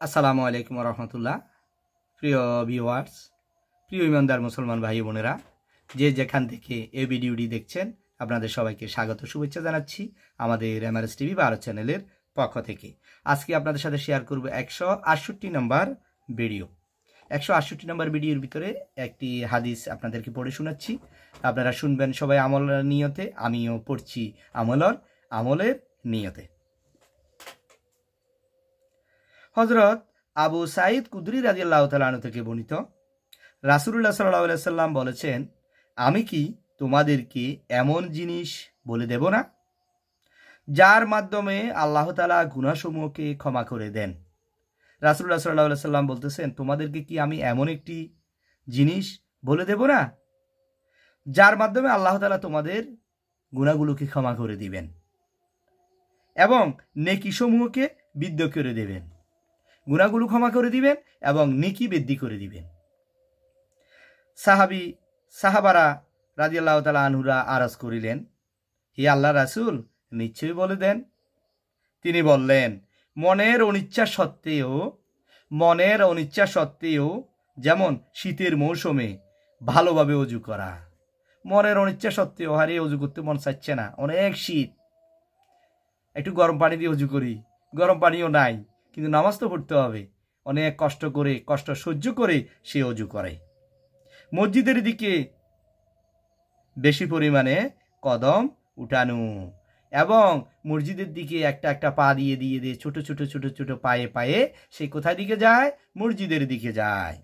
আসসালামু আলাইকুম রহমতুল্লাহ। প্রিয় ভিউয়ার্স, প্রিয় ইমানদার মুসলমান ভাই বোনেরা, যে যেখান থেকে এই ভিডিওটি দেখছেন আপনাদের সবাইকে স্বাগত শুভেচ্ছা জানাচ্ছি আমাদের এমআরএস টিভি ভারত চ্যানেলের পক্ষ থেকে। আজকে আপনাদের সাথে শেয়ার করব 168 নম্বর ভিডিও। 168 নম্বর ভিডিওর ভিতরে একটি হাদিস আপনাদেরকে পড়ে শোনাচ্ছি। আপনারা শুনবেন সবাই আমলের নিয়তে, আমিও পড়ছি আমলের নিয়তে। হযরত আবু সাঈদ কুদরি রাদিয়াল্লাহু তাআলা আনহু থেকে বর্ণিত, রাসূলুল্লাহ সাল্লাল্লাহু আলাইহি সাল্লাম বলেছেন, আমি কি তোমাদেরকে এমন জিনিস বলে দেব না যার মাধ্যমে আল্লাহ তাআলা গুনাহসমূহকে ক্ষমা করে দেন। রাসূলুল্লাহ সাল্লাল্লাহু আলাইহি সাল্লাম বলতেছেন, তোমাদেরকে কি আমি এমন একটি জিনিস বলে দেব না যার মাধ্যমে আল্লাহ তাআলা তোমাদের গুনাহগুলোকে ক্ষমা করে দিবেন এবং নেকিসমূহকে বৃদ্ধি করে দেবেন। গুনাহগুলো ক্ষমা করে দিবেন এবং নেকি বৃদ্ধি করে দিবেন। সাহাবারা রাদিয়াল্লাহু তাআলা আনহুরা আরজ করিলেন, হে আল্লাহর রাসূল, নিশ্চয়ই বলে দেন। তিনি বললেন, মনের অনিচ্ছা সত্ত্বেও যেমন শীতের মৌসুমে ভালোভাবে অজু করা। মনের অনিচ্ছা সত্ত্বেও হারে অজু করতে মন চাচ্ছে না, অনেক শীত, একটু গরম পানি দিয়ে অজু করি, গরম পানিও নাই, কিন্তু নামাজ তো পড়তে হবে। অনেক কষ্ট সহ্য করে সে অজু করে। মসজিদের দিকে বেশি পরিমাণে কদম উঠানো এবং মসজিদের দিকে একটা পা দিয়ে ছোট ছোট পায়ে সে কোথায় দিকে যায়? মসজিদের দিকে যায়।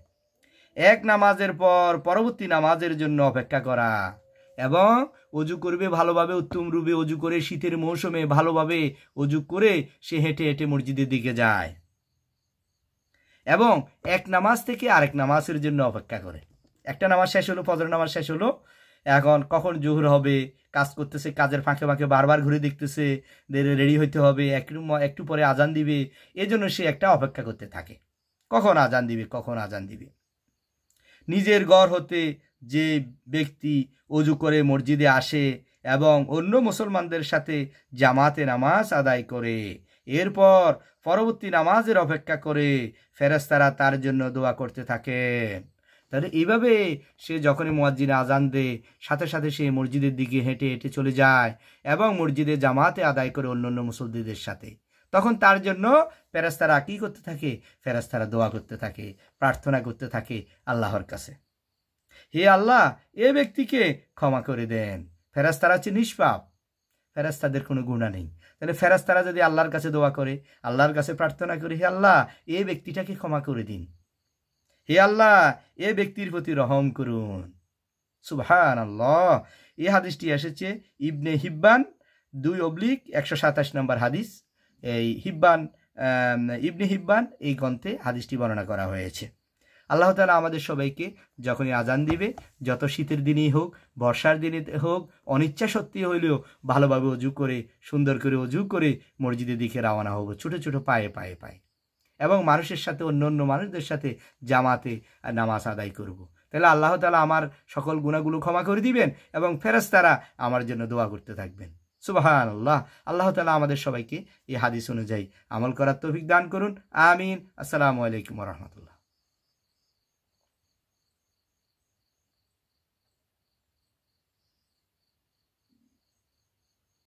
এক নামাজের পর পরবর্তী নামাজের জন্য অপেক্ষা করা এবং অজু করবে ভালোভাবে, উত্তম রূপে অজু করে, শীতের মৌসুমে ভালোভাবে অজু করে সে হেঁটে হেঁটে মসজিদের দিকে যায় এবং এক নামাজ থেকে আরেক নামাজের জন্য অপেক্ষা করে। একটা নামাজ শেষ হলো, ফজর নামাজ শেষ হলো, এখন কখন জোহর হবে, কাজ করতেছে, কাজের ফাঁকে ফাঁকে বারবার ঘুরে দেখতেছে, রেডি হইতে হবে, একটু পরে আজান দিবে, এজন্য সে একটা অপেক্ষা করতে থাকে, কখন আজান দিবে। নিজের ঘর হতে যে ব্যক্তি অজু করে মসজিদে আসে এবং অন্য মুসলমানদের সাথে জামাতে নামাজ আদায় করে, এরপর পরবর্তী নামাজের অপেক্ষা করে, ফেরেশতারা তার জন্য দোয়া করতে থাকে। তাহলে এইভাবে সে যখনই মুয়াজ্জিন আজান দেয়, সাথে সাথে সে মসজিদের দিকে হেঁটে হেঁটে চলে যায় এবং মসজিদে জামাতে আদায় করে অন্য মুসল্লিদের সাথে। তখন তার জন্য ফেরেশতারা কি করতে থাকে? ফেরেশতারা দোয়া করতে থাকে, প্রার্থনা করতে থাকে আল্লাহর কাছে, হে আল্লাহ, এ ব্যক্তিকে ক্ষমা করে দেন। ফেরেশতারা হচ্ছে নিষ্পাপ, ফেরেশতাদের কোনো গুনাহ নেই। তাহলে ফেরেশতারা যদি আল্লাহর কাছে দোয়া করে, আল্লাহর কাছে প্রার্থনা করে, হে আল্লাহ, এই ব্যক্তিটাকে ক্ষমা করে দিন, হে আল্লাহ, এ ব্যক্তির প্রতি রহম করুন। সুবহানাল্লাহ। এই হাদিসটি এসেছে ইবনে হিব্বান 2/127 নম্বর হাদিস। এই ইবনে হিব্বান এই গ্রন্থে হাদিসটি বর্ণনা করা হয়েছে। আল্লাহ তাআলা আমাদের সবাইকে যখনই আজান দিবে, যত শীতের দিনেই হোক, বর্ষার দিনে হোক, অনিচ্ছা সত্ত্বেও হইলেও ভালোভাবে অজু করে, সুন্দর করে অজু করে মসজিদের দিকে রওনা হব, ছোট ছোট পায়ে এবং মানুষের সাথে, অন্য মানুষদের সাথে জামাতে নামাজ আদায় করব। তাহলে আল্লাহ তাআলা আমার সকল গুনাহগুলো ক্ষমা করে দিবেন এবং ফেরেশতারা আমার জন্য দোয়া করতে থাকবেন। সুবহানাল্লাহ। আল্লাহ তাআলা আমাদের সবাইকে এই হাদিস অনুযায়ী আমল করার তৌফিক দান করুন। আমিন। আসসালামু আলাইকুম ওয়া রাহমাতুল্লাহ।